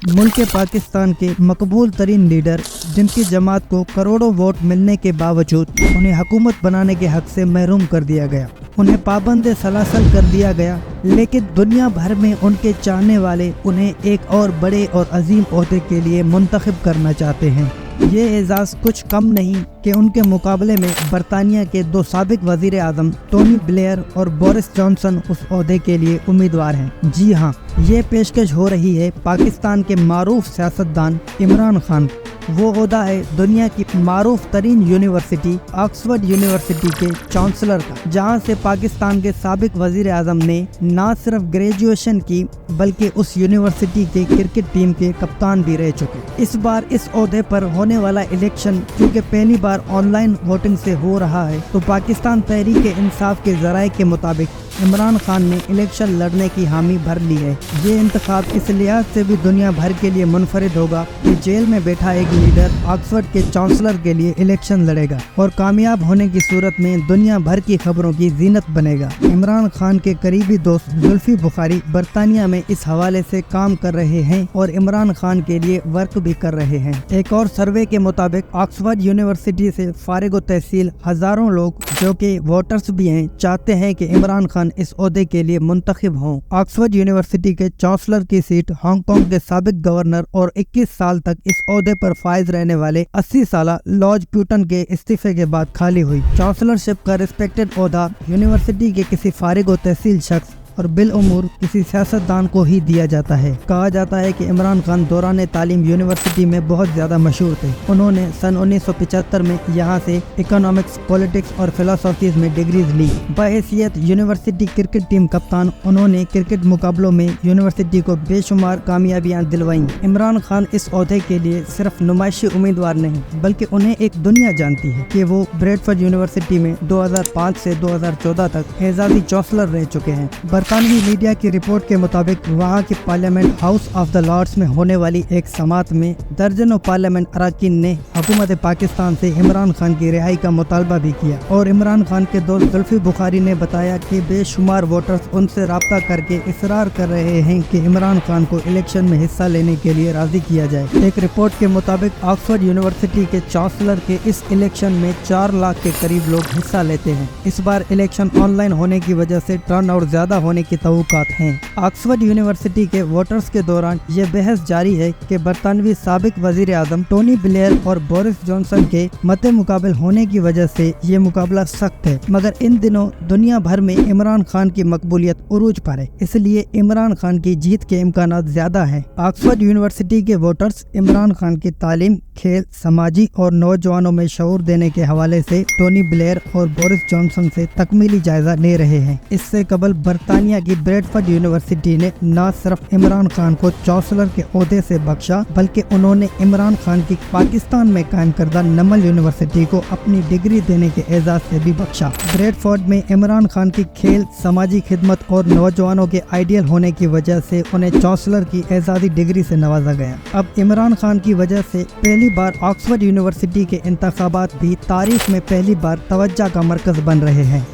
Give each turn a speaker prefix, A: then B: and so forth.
A: मुल्क पाकिस्तान के मकबूल तरीन लीडर जिनकी जमात को करोड़ों वोट मिलने के बावजूद उन्हें हुकूमत बनाने के हक से महरूम कर दिया गया, उन्हें पाबंद सलासल कर दिया गया। लेकिन दुनिया भर में उनके चाहने वाले उन्हें एक और बड़े और अजीम ओहदे के लिए मुंतखब करना चाहते हैं। ये एजाज़ कुछ कम नहीं कि उनके मुकाबले में बरतानिया के दो साबिक वज़ीर आज़म टोनी ब्लेयर और बोरिस जॉनसन उस ओहदे के लिए उम्मीदवार हैं। जी हाँ, ये पेशकश हो रही है पाकिस्तान के मारूफ सियासतदान इमरान खान। वो ओहदा है दुनिया की मारूफ तरीन यूनिवर्सिटी ऑक्सफोर्ड यूनिवर्सिटी के चांसलर का, जहाँ से पाकिस्तान के साबिक वज़ीर आज़म ने न सिर्फ ग्रेजुएशन की बल्कि उस यूनिवर्सिटी के क्रिकेट टीम के कप्तान भी रह चुके। इस बार इस ओहदे पर होने वाला इलेक्शन क्योंकि पहली बार ऑनलाइन वोटिंग से हो रहा है, तो पाकिस्तान तहरीक इंसाफ के ज़राए के मुताबिक इमरान खान ने इलेक्शन लड़ने की हामी भर ली है। ये इंतखाब इस लिहाज से भी दुनिया भर के लिए मुनफरिद होगा कि जेल में बैठा एक लीडर ऑक्सफोर्ड के चांसलर के लिए इलेक्शन लड़ेगा और कामयाब होने की सूरत में दुनिया भर की खबरों की जीनत बनेगा। इमरान खान के करीबी दोस्त जुल्फी बुखारी बरतानिया में इस हवाले से काम कर रहे हैं और इमरान खान के लिए वर्क भी कर रहे हैं। एक और सर्वे के मुताबिक ऑक्सफोर्ड यूनिवर्सिटी से फारिग तहसील हजारों लोग जो कि वोटर्स भी हैं चाहते हैं कि इमरान खान इस ओहदे के लिए मुंतखब हों। ऑक्सफोर्ड यूनिवर्सिटी के चांसलर की सीट हांगकांग के साबिक गवर्नर और 21 साल तक इस ओहदे पर फाइज रहने वाले 80 साल लॉर्ड प्यूटन के इस्तीफे के बाद खाली हुई। चांसलरशिप का रिस्पेक्टेड ओहदा यूनिवर्सिटी के किसी फारिग व तहसील शख्स और बिल उमूर किसी सियासतदान को ही दिया जाता है। कहा जाता है कि इमरान खान दौरान तालीम यूनिवर्सिटी में बहुत ज्यादा मशहूर थे। उन्होंने सन 1975 में यहाँ से इकोनॉमिक्स, पॉलिटिक्स और फिलोसॉफीज में डिग्रीज ली। बहैसियत यूनिवर्सिटी क्रिकेट टीम कप्तान उन्होंने क्रिकेट मुकाबलों में यूनिवर्सिटी को बेशुमार कामयाबियाँ दिलवाईं। इमरान खान इस ओहदे के लिए सिर्फ नुमाइशी उम्मीदवार नहीं बल्कि उन्हें एक दुनिया जानती है कि वो ब्रैडफोर्ड यूनिवर्सिटी में 2005 से 2014 तक एजाजी चांसलर रह चुके हैं। बरतानवी मीडिया की रिपोर्ट के मुताबिक वहाँ के parliament house of the lords में होने वाली एक समात में दर्जनों पार्लियामेंट अरकान ने हुकूमत पाकिस्तान से इमरान खान की रिहाई का मुतालबा भी किया और इमरान खान के दोस्त जुल्फी बुखारी ने बताया कि बेशुमार वोटर्स उनसे राब्ता करके इसरार कर रहे हैं कि इमरान खान को इलेक्शन में हिस्सा लेने के लिए राजी किया जाए। एक रिपोर्ट के मुताबिक ऑक्सफोर्ड यूनिवर्सिटी के चांसलर के इस इलेक्शन में 4 लाख के करीब लोग हिस्सा लेते हैं। इस बार इलेक्शन ऑनलाइन होने की वजह से टर्न आउट ज्यादा होने की तवक्कात हैं। ऑक्सफोर्ड यूनिवर्सिटी के वोटर्स के दौरान ये बहस जारी है कि बरतानवी साबिक वजीर आजम टोनी ब्लेयर और बोरिस जॉनसन के मद्दे मुकाबल होने की वजह से ये मुकाबला सख्त है, मगर इन दिनों दुनिया भर में इमरान खान की मकबूलियत उरूज पर है, इसलिए इमरान खान की जीत के इम्कानात ज्यादा है। ऑक्सफोर्ड यूनिवर्सिटी के वोटर्स इमरान खान की तालीम, खेल, समाजी और नौजवानों में शऊर देने के हवाले से टोनी ब्लेयर और बोरिस जॉनसन से तकमीली जायजा ले रहे हैं। इससे कबल बरतानिया की ब्रैडफोर्ड यूनिवर्सिटी ने न सिर्फ इमरान खान को चांसलर के ओहदे से बख्शा बल्कि उन्होंने इमरान खान की पाकिस्तान में कायम करदा नमल यूनिवर्सिटी को अपनी डिग्री देने के एजाज से भी बख्शा। ब्रैडफोर्ड में इमरान खान की खेल, समाजी खिदमत और नौजवानों के आइडियल होने की वजह से उन्हें चांसलर की एजाजी डिग्री से नवाजा गया। अब इमरान खान की वजह से पहली बार ऑक्सफोर्ड यूनिवर्सिटी के इंतखाबात भी तारीख में पहली बार तवज्जो का मरकज बन रहे हैं।